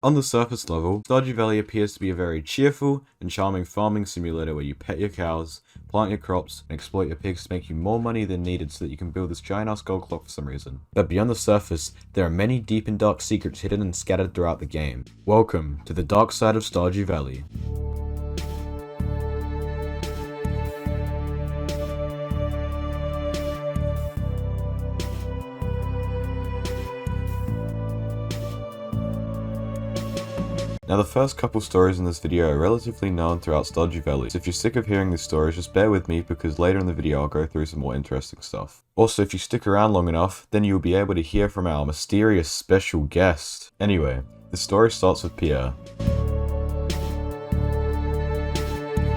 On the surface level, Stardew Valley appears to be a very cheerful and charming farming simulator where you pet your cows, plant your crops, and exploit your pigs to make you more money than needed so that you can build this giant-ass gold clock for some reason. But beyond the surface, there are many deep and dark secrets hidden and scattered throughout the game. Welcome to the dark side of Stardew Valley. Now the first couple stories in this video are relatively known throughout Stardew Valley, so if you're sick of hearing these stories, just bear with me because later in the video I'll go through some more interesting stuff. Also, if you stick around long enough, then you'll be able to hear from our mysterious special guest. Anyway, the story starts with Pierre.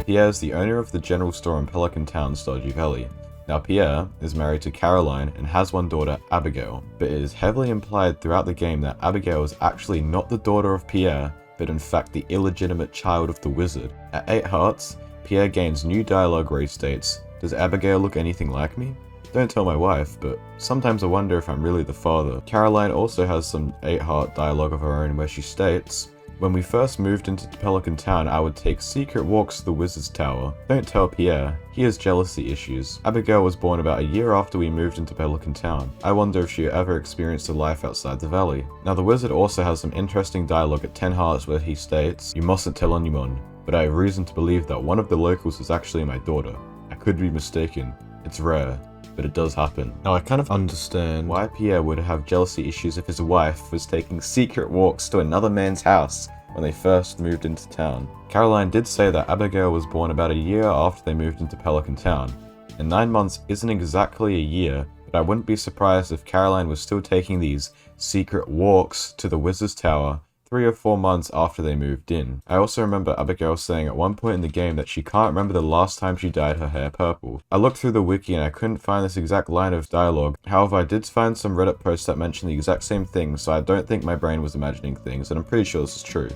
Pierre is the owner of the general store in Pelican Town, Stardew Valley. Now Pierre is married to Caroline and has one daughter, Abigail, but it is heavily implied throughout the game that Abigail is actually not the daughter of Pierre, but in fact the illegitimate child of the wizard. At 8 hearts, Pierre gains new dialogue where he states, "Does Abigail look anything like me? Don't tell my wife, but sometimes I wonder if I'm really the father." Caroline also has some 8-heart dialogue of her own where she states, "When we first moved into Pelican Town, I would take secret walks to the wizard's tower. Don't tell Pierre, he has jealousy issues. Abigail was born about a year after we moved into Pelican Town. I wonder if she ever experienced a life outside the valley." Now the wizard also has some interesting dialogue at 10 hearts where he states, "You mustn't tell anyone, but I have reason to believe that one of the locals is actually my daughter. I could be mistaken. It's rare, but it does happen." Now I kind of understand why Pierre would have jealousy issues if his wife was taking secret walks to another man's house when they first moved into town. Caroline did say that Abigail was born about a year after they moved into Pelican Town, and 9 months isn't exactly a year, but I wouldn't be surprised if Caroline was still taking these secret walks to the wizard's tower 3 or 4 months after they moved in. I also remember Abigail saying at one point in the game that she can't remember the last time she dyed her hair purple. I looked through the wiki and I couldn't find this exact line of dialogue. However, I did find some Reddit posts that mentioned the exact same thing, so I don't think my brain was imagining things, and I'm pretty sure this is true.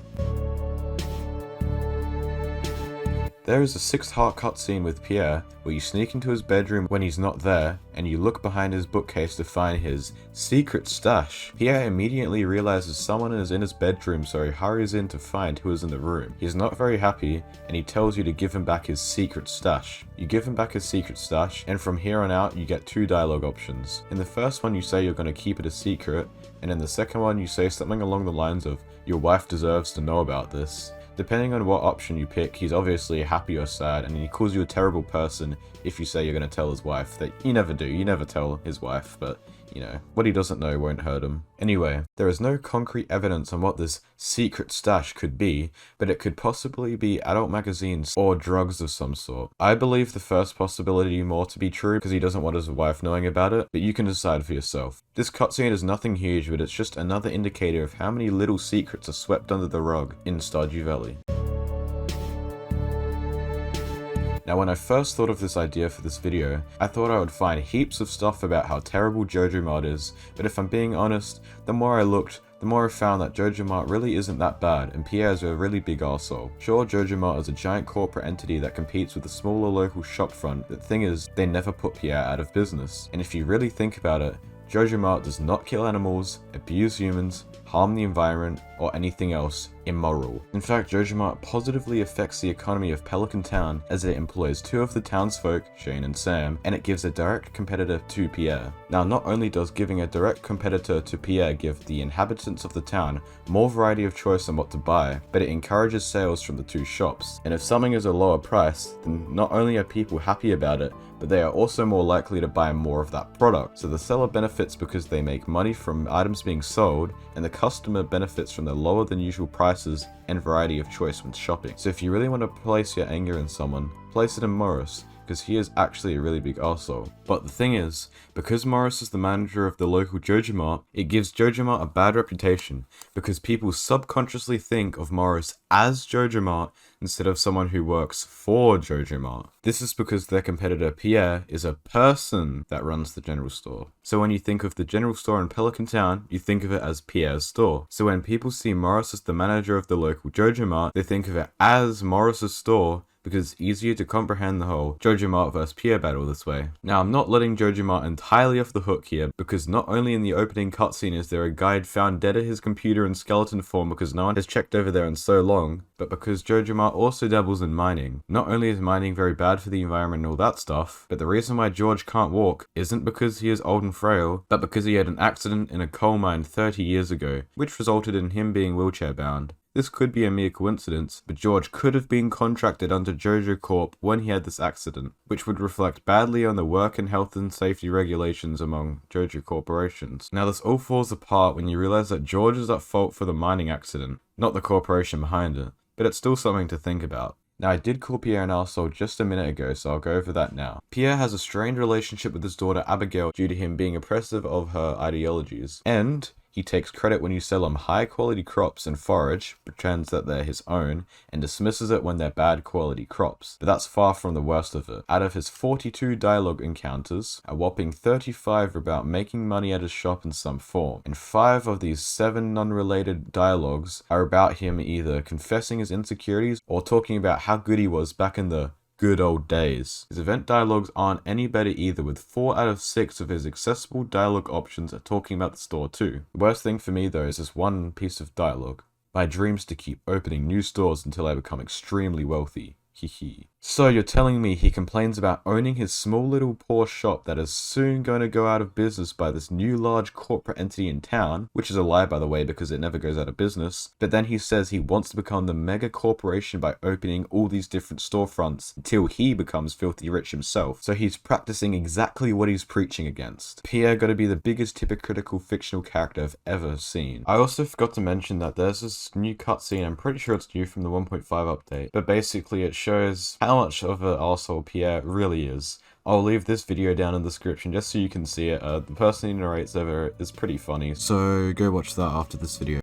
There is a 6-heart cutscene with Pierre where you sneak into his bedroom when he's not there and you look behind his bookcase to find his secret stash. Pierre immediately realizes someone is in his bedroom, so he hurries in to find who is in the room. He's not very happy and he tells you to give him back his secret stash. You give him back his secret stash, and from here on out you get 2 dialogue options. In the first one you say you're going to keep it a secret, and in the second one you say something along the lines of, "Your wife deserves to know about this." Depending on what option you pick, he's obviously happy or sad, and he calls you a terrible person if you say you're going to tell his wife. That you never do, you never tell his wife, but you know, what he doesn't know won't hurt him. Anyway, there is no concrete evidence on what this secret stash could be, but it could possibly be adult magazines or drugs of some sort. I believe the first possibility more to be true because he doesn't want his wife knowing about it, but you can decide for yourself. This cutscene is nothing huge, but it's just another indicator of how many little secrets are swept under the rug in Stardew Valley. Now when I first thought of this idea for this video, I thought I would find heaps of stuff about how terrible Joja Mart is, but if I'm being honest, the more I looked, the more I found that Joja Mart really isn't that bad, and Pierre's a really big arsehole. Sure, Joja Mart is a giant corporate entity that competes with a smaller local shopfront, but the thing is, they never put Pierre out of business. And if you really think about it, Joja Mart does not kill animals, abuse humans, harm the environment, or anything else immoral. In fact, Joja Mart positively affects the economy of Pelican Town as it employs 2 of the townsfolk, Shane and Sam, and it gives a direct competitor to Pierre. Now, not only does giving a direct competitor to Pierre give the inhabitants of the town more variety of choice on what to buy, but it encourages sales from the 2 shops. And if something is a lower price, then not only are people happy about it, but they are also more likely to buy more of that product. So the seller benefits because they make money from items being sold, and the customer benefits from the lower than usual prices and variety of choice when shopping. So if you really want to place your anger in someone, place it in Morris, because he is actually a really big arsehole. But the thing is, because Morris is the manager of the local Joja Mart, it gives Joja Mart a bad reputation, because people subconsciously think of Morris as Joja Mart instead of someone who works for Joja Mart. This is because their competitor Pierre is a person that runs the general store. So when you think of the general store in Pelican Town, you think of it as Pierre's store. So when people see Morris as the manager of the local Joja Mart, they think of it as Morris's store, because it's easier to comprehend the whole Joja Mart vs Pierre battle this way. Now, I'm not letting Joja Mart entirely off the hook here, because not only in the opening cutscene is there a guide found dead at his computer in skeleton form because no one has checked over there in so long, but because Joja Mart also dabbles in mining. Not only is mining very bad for the environment and all that stuff, but the reason why George can't walk isn't because he is old and frail, but because he had an accident in a coal mine 30 years ago, which resulted in him being wheelchair bound. This could be a mere coincidence, but George could have been contracted under Joja Corp when he had this accident, which would reflect badly on the work and health and safety regulations among Joja corporations. Now this all falls apart when you realize that George is at fault for the mining accident, not the corporation behind it, but it's still something to think about. Now, I did call Pierre an arsehole just a minute ago, so I'll go over that now. Pierre has a strained relationship with his daughter Abigail due to him being oppressive of her ideologies, and he takes credit when you sell him high quality crops and forage, pretends that they're his own, and dismisses it when they're bad quality crops. But that's far from the worst of it. Out of his 42 dialogue encounters, a whopping 35 are about making money at his shop in some form, and 5 of these 7 non-related dialogues are about him either confessing his insecurities or talking about how good he was back in the good old days. His event dialogues aren't any better either, with 4 out of 6 of his accessible dialogue options are talking about the store too. The worst thing for me though is this one piece of dialogue. My dreams to keep opening new stores until I become extremely wealthy. Hehe. So you're telling me he complains about owning his small little poor shop that is soon going to go out of business by this new large corporate entity in town, which is a lie by the way because it never goes out of business, but then he says he wants to become the mega corporation by opening all these different storefronts until he becomes filthy rich himself. So he's practicing exactly what he's preaching against. Pierre got to be the biggest hypocritical fictional character I've ever seen. I also forgot to mention that there's this new cutscene, I'm pretty sure it's new from the 1.5 update, but basically it shows how much of an arsehole Pierre really is. I'll leave this video down in the description just so you can see it. The person who narrates over it is pretty funny, so go watch that after this video.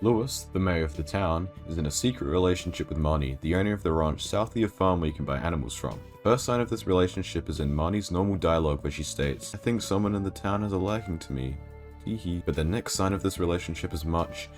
Lewis, the mayor of the town, is in a secret relationship with Marnie, the owner of the ranch south of your farm where you can buy animals from. The first sign of this relationship is in Marnie's normal dialogue where she states, "I think someone in the town has a liking to me. But the next sign of this relationship is much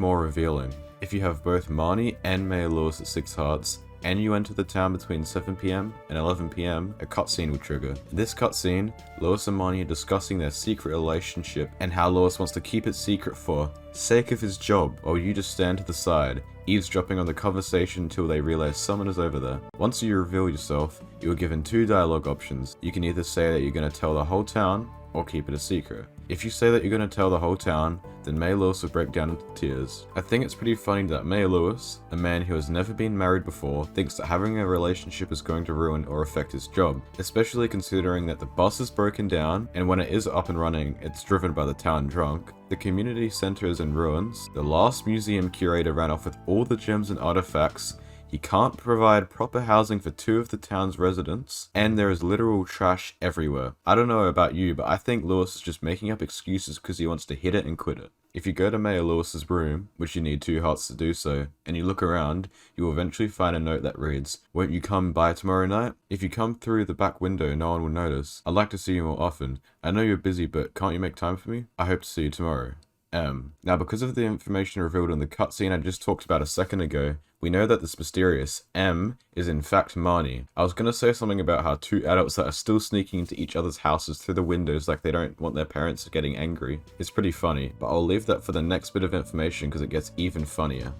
more revealing. If you have both Marnie and Mayor Lewis at 6 hearts, and you enter the town between 7 PM and 11 PM, a cutscene will trigger. In this cutscene, Lewis and Marnie are discussing their secret relationship and how Lewis wants to keep it secret for sake of his job, while you just stand to the side, eavesdropping on the conversation until they realize someone is over there. Once you reveal yourself, you are given 2 dialogue options. You can either say that you're going to tell the whole town, or keep it a secret. If you say that you're going to tell the whole town, then Mayor Lewis will break down into tears. I think it's pretty funny that Mayor Lewis, a man who has never been married before, thinks that having a relationship is going to ruin or affect his job, especially considering that the bus is broken down, and when it is up and running, it's driven by the town drunk. The community center is in ruins, the last museum curator ran off with all the gems and artifacts, he can't provide proper housing for 2 of the town's residents, and there is literal trash everywhere. I don't know about you, but I think Lewis is just making up excuses because he wants to hit it and quit it. If you go to Mayor Lewis's room, which you need 2 hearts to do so, and you look around, you will eventually find a note that reads, "Won't you come by tomorrow night? If you come through the back window, no one will notice. I'd like to see you more often. I know you're busy, but can't you make time for me? I hope to see you tomorrow. M." Now, because of the information revealed in the cutscene I just talked about a second ago, we know that this mysterious M is in fact Marnie. I was gonna say something about how 2 adults that are still sneaking into each other's houses through the windows like they don't want their parents getting angry. It's pretty funny, but I'll leave that for the next bit of information because it gets even funnier.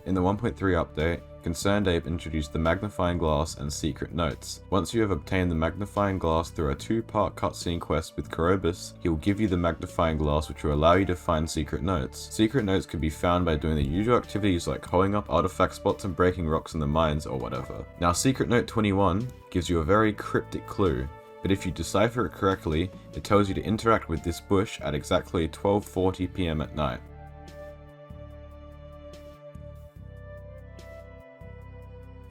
In the 1.3 update, Concerned Ape introduced the magnifying glass and secret notes. Once you have obtained the magnifying glass through a 2-part cutscene quest with Korobus, he will give you the magnifying glass which will allow you to find secret notes. Secret notes can be found by doing the usual activities like holding up artifact spots and breaking rocks in the mines or whatever. Now Secret Note 21 gives you a very cryptic clue, but if you decipher it correctly, it tells you to interact with this bush at exactly 12:40 PM at night.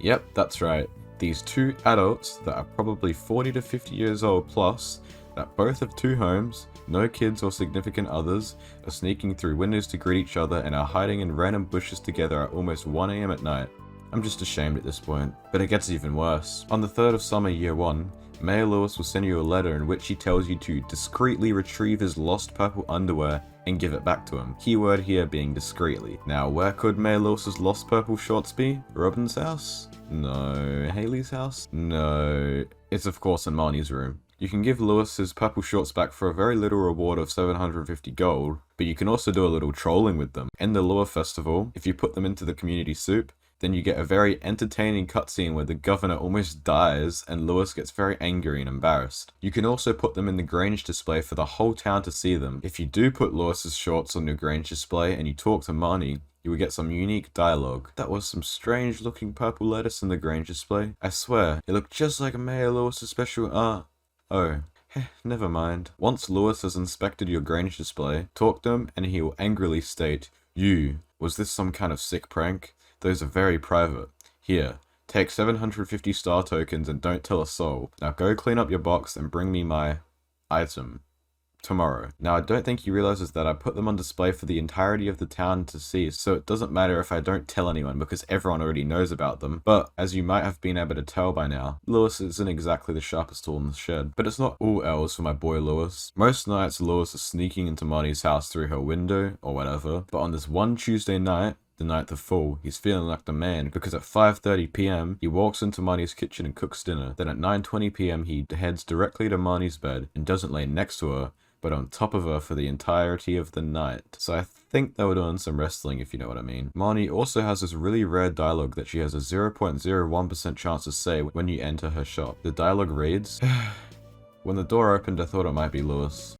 Yep, that's right. These 2 adults that are probably 40 to 50 years old plus, that both have 2 homes, no kids or significant others, are sneaking through windows to greet each other and are hiding in random bushes together at almost 1 AM at night. I'm just ashamed at this point, but it gets even worse. On the 3rd of summer year 1, Mayor Lewis will send you a letter in which he tells you to discreetly retrieve his lost purple underwear and give it back to him. Keyword here being discreetly. Now, where could Mayor Lewis's lost purple shorts be? Robin's house? No. Haley's house? No. It's of course in Marnie's room. You can give Lewis his purple shorts back for a very little reward of 750 gold, but you can also do a little trolling with them. In the Lure Festival, if you put them into the community soup, then you get a very entertaining cutscene where the governor almost dies and Lewis gets very angry and embarrassed. You can also put them in the Grange display for the whole town to see them. If you do put Lewis's shorts on your Grange display and you talk to Marnie, you will get some unique dialogue. That was some strange looking purple lettuce in the Grange display. I swear, it looked just like Mayor Lewis's special art. Oh, never mind. Once Lewis has inspected your Grange display, talk to him and he will angrily state, was this some kind of sick prank? Those are very private. Here, take 750 star tokens and don't tell a soul. Now go clean up your box and bring me my item tomorrow. Now I don't think he realizes that I put them on display for the entirety of the town to see, so it doesn't matter if I don't tell anyone because everyone already knows about them. But as you might have been able to tell by now, Lewis isn't exactly the sharpest tool in the shed. But it's not all L's for my boy Lewis. Most nights Lewis is sneaking into Marnie's house through her window or whatever, but on this one Tuesday night, the night of fall, he's feeling like the man because at 5:30 p.m. he walks into Marnie's kitchen and cooks dinner. Then at 9:20 p.m. he heads directly to Marnie's bed and doesn't lay next to her, but on top of her for the entirety of the night. So I think they were doing some wrestling, if you know what I mean. Marnie also has this really rare dialogue that she has a 0.01% chance to say when you enter her shop. The dialogue reads, "When the door opened, I thought it might be Lewis."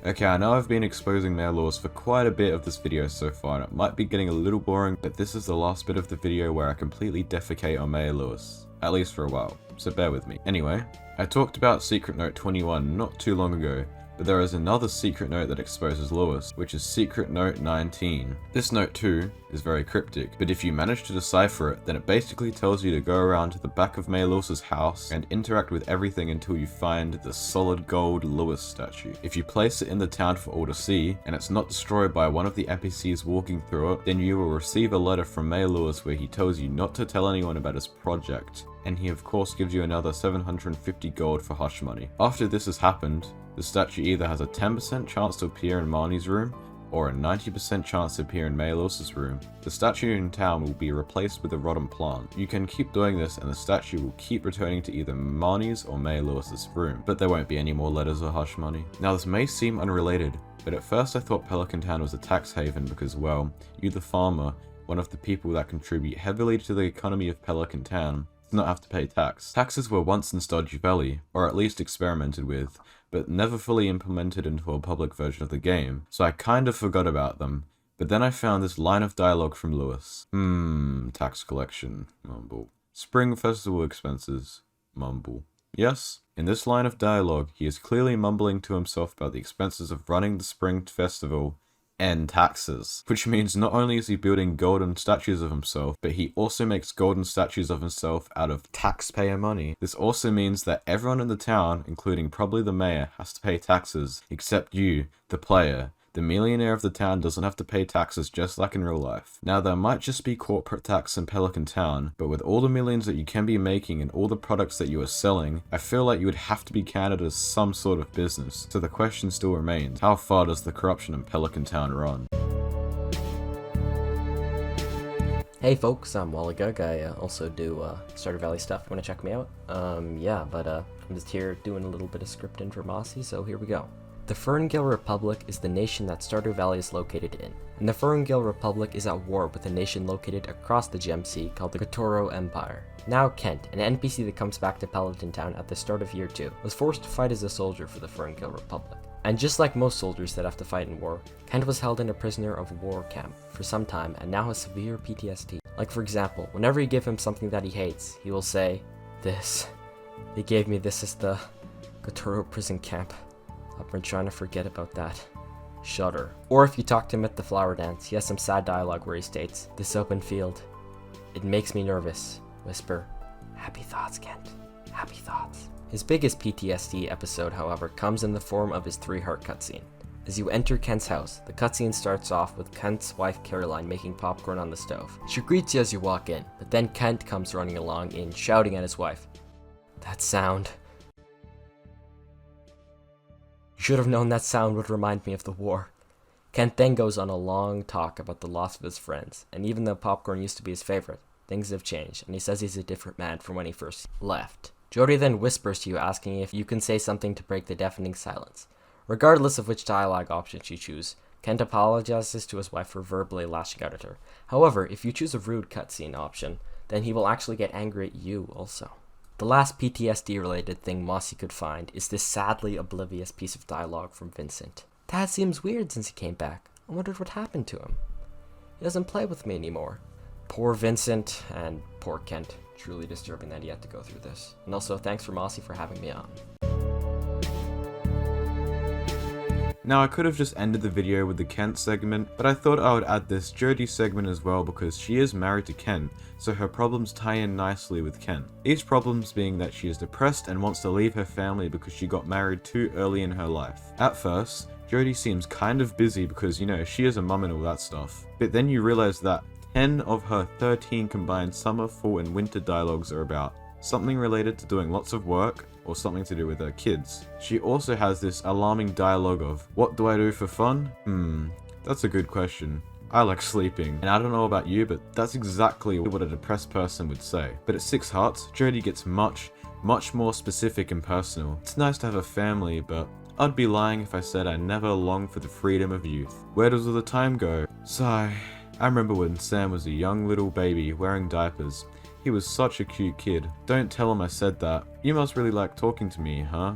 Okay, I know I've been exposing Mayor Lewis for quite a bit of this video so far, and it might be getting a little boring, but this is the last bit of the video where I completely defecate on Mayor Lewis. At least for a while, so bear with me. Anyway, I talked about Secret Note 21 not too long ago, but there is another secret note that exposes Lewis, which is Secret Note 19. This note too is very cryptic, but if you manage to decipher it, then it basically tells you to go around to the back of Mayor Lewis's house and interact with everything until you find the solid gold Lewis statue. If you place it in the town for all to see, and it's not destroyed by one of the NPCs walking through it, then you will receive a letter from Mayor Lewis where he tells you not to tell anyone about his project, and he of course gives you another 750 gold for hush money. After this has happened, the statue either has a 10% chance to appear in Marnie's room, or a 90% chance to appear in Mayor Lewis's room. The statue in town will be replaced with a rotten plant. You can keep doing this and the statue will keep returning to either Marnie's or Mayor Lewis's room, but there won't be any more letters or hush money. Now this may seem unrelated, but at first I thought Pelican Town was a tax haven because, well, you the farmer, one of the people that contribute heavily to the economy of Pelican Town, does not have to pay tax. Taxes were once in Stardew Valley, or at least experimented with, but never fully implemented into a public version of the game, so I kind of forgot about them. But then I found this line of dialogue from Lewis. Tax collection, mumble. Spring festival expenses, mumble. Yes, in this line of dialogue, he is clearly mumbling to himself about the expenses of running the spring festival and taxes, which means not only is he building golden statues of himself, but he also makes golden statues of himself out of taxpayer money. This also means that everyone in the town, including probably the mayor, has to pay taxes, except you, the player. The millionaire of the town doesn't have to pay taxes just like in real life. Now there might just be corporate tax in Pelican Town, but with all the millions that you can be making and all the products that you are selling, I feel like you would have to be counted as some sort of business. So the question still remains, how far does the corruption in Pelican Town run? Hey folks, I'm Waligug. I also do Stardew Valley stuff. You want to check me out? I'm just here doing a little bit of scripting for Mossy, so here we go. The Ferngill Republic is the nation that Stardew Valley is located in, and the Ferngill Republic is at war with a nation located across the Gem Sea called the Gotoro Empire. Now Kent, an NPC that comes back to Pelican Town at the start of Year 2, was forced to fight as a soldier for the Ferngill Republic. And just like most soldiers that have to fight in war, Kent was held in a prisoner of war camp for some time and now has severe PTSD. Like for example, whenever you give him something that he hates, he will say, "This. They gave me this as the Gotoro prison camp. I've been trying to forget about that. Shudder." Or if you talk to him at the flower dance, he has some sad dialogue where he states, "This open field, it makes me nervous." Whisper, "Happy thoughts, Kent. Happy thoughts." His biggest PTSD episode, however, comes in the form of his 3 heart cutscene. As you enter Kent's house, the cutscene starts off with Kent's wife Caroline making popcorn on the stove. She greets you as you walk in, but then Kent comes running along in, shouting at his wife. That sound. You should have known that sound would remind me of the war. Kent then goes on a long talk about the loss of his friends, and even though popcorn used to be his favorite, things have changed, and he says he's a different man from when he first left. Jodi then whispers to you, asking if you can say something to break the deafening silence. Regardless of which dialogue options you choose, Kent apologizes to his wife for verbally lashing out at her. However, if you choose a rude cutscene option, then he will actually get angry at you also. The last PTSD related thing Mossy could find is this sadly oblivious piece of dialogue from Vincent. Dad seems weird since he came back. I wondered what happened to him. He doesn't play with me anymore. Poor Vincent and poor Kent. Truly disturbing that he had to go through this. And also thanks for Mossy for having me on. Now I could have just ended the video with the Kent segment, but I thought I would add this Jodi segment as well because she is married to Kent, so her problems tie in nicely with Kent. These problems being that she is depressed and wants to leave her family because she got married too early in her life. At first, Jodi seems kind of busy because, she is a mum and all that stuff, but then you realize that 10 of her 13 combined summer, fall and winter dialogues are about something related to doing lots of work, or something to do with her kids. She also has this alarming dialogue of, what do I do for fun? That's a good question. I like sleeping, and I don't know about you, but that's exactly what a depressed person would say. But at 6 Hearts, Jodi gets much more specific and personal. It's nice to have a family, but I'd be lying if I said I never longed for the freedom of youth. Where does all the time go? Sigh. I remember when Sam was a young little baby wearing diapers. He was such a cute kid. Don't tell him I said that. You must really like talking to me, huh?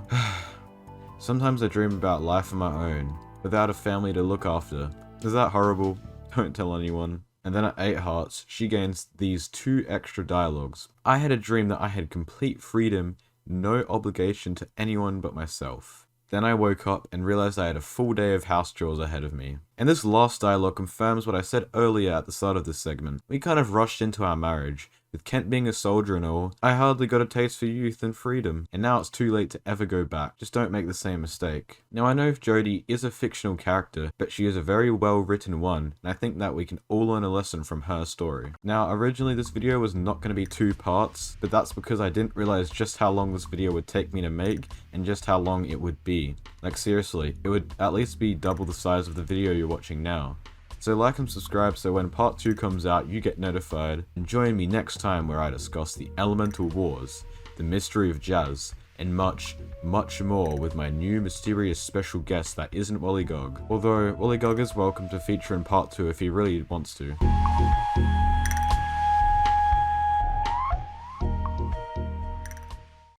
Sometimes I dream about life of my own, without a family to look after. Is that horrible? Don't tell anyone. And then at 8 Hearts, she gains these 2 extra dialogues. I had a dream that I had complete freedom, no obligation to anyone but myself. Then I woke up and realized I had a full day of house chores ahead of me. And this last dialogue confirms what I said earlier at the start of this segment. We kind of rushed into our marriage. With Kent being a soldier and all, I hardly got a taste for youth and freedom, and now it's too late to ever go back. Just don't make the same mistake. Now I know Jodi is a fictional character, but she is a very well written one, and I think that we can all learn a lesson from her story. Now originally this video was not going to be 2 parts, but that's because I didn't realize just how long this video would take me to make, and just how long it would be. Like seriously, it would at least be double the size of the video you're watching now. So like and subscribe so when part 2 comes out you get notified, and join me next time where I discuss the Elemental Wars, the mystery of Jazz, and much more with my new mysterious special guest that isn't Waligug. Although Waligug is welcome to feature in part 2 if he really wants to.